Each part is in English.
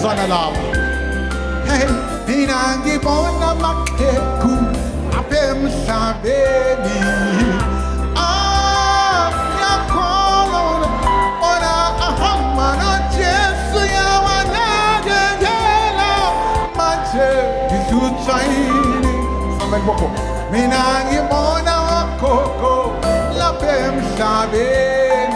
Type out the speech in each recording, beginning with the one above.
Zona lava. Hey, inangibona makeku apemsabeni. Yakolona ona ahamana Jesu ya wanagela manche izutsaini. Somebody wako. Minangibona wakoko lapemsabeni.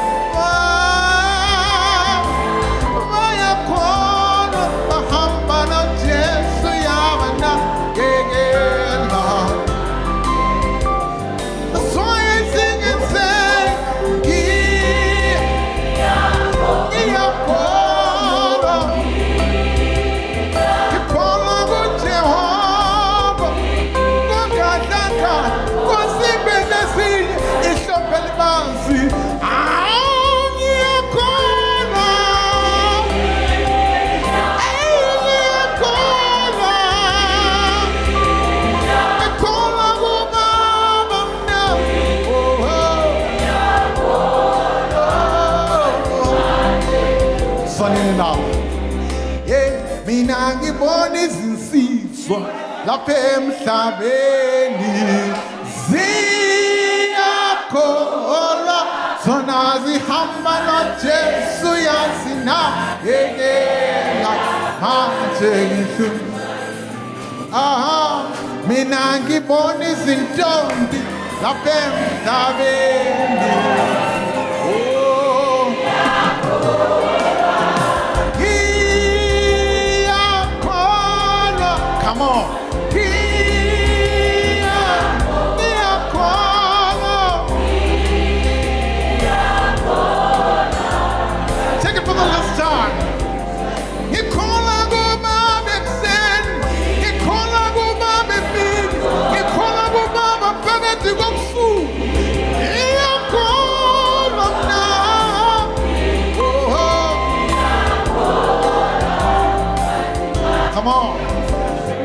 Mina ngibona izinsizwa lapha emhlabeni ziyakholwa zona zihamba noJesu yazinakekela manje mina ngibona izintombi lapha emhlabeni. Come on. Take it for the last time. He call a go mama sen. He call a go mama bin. He call a go mama bana to go food. He call now. Come on.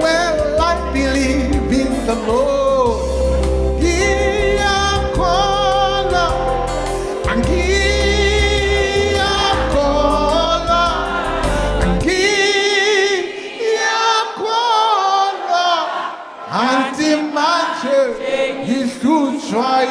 Well, I believe in the Lord. Giacola, and Giacola, and Giacola, and the matter is to try.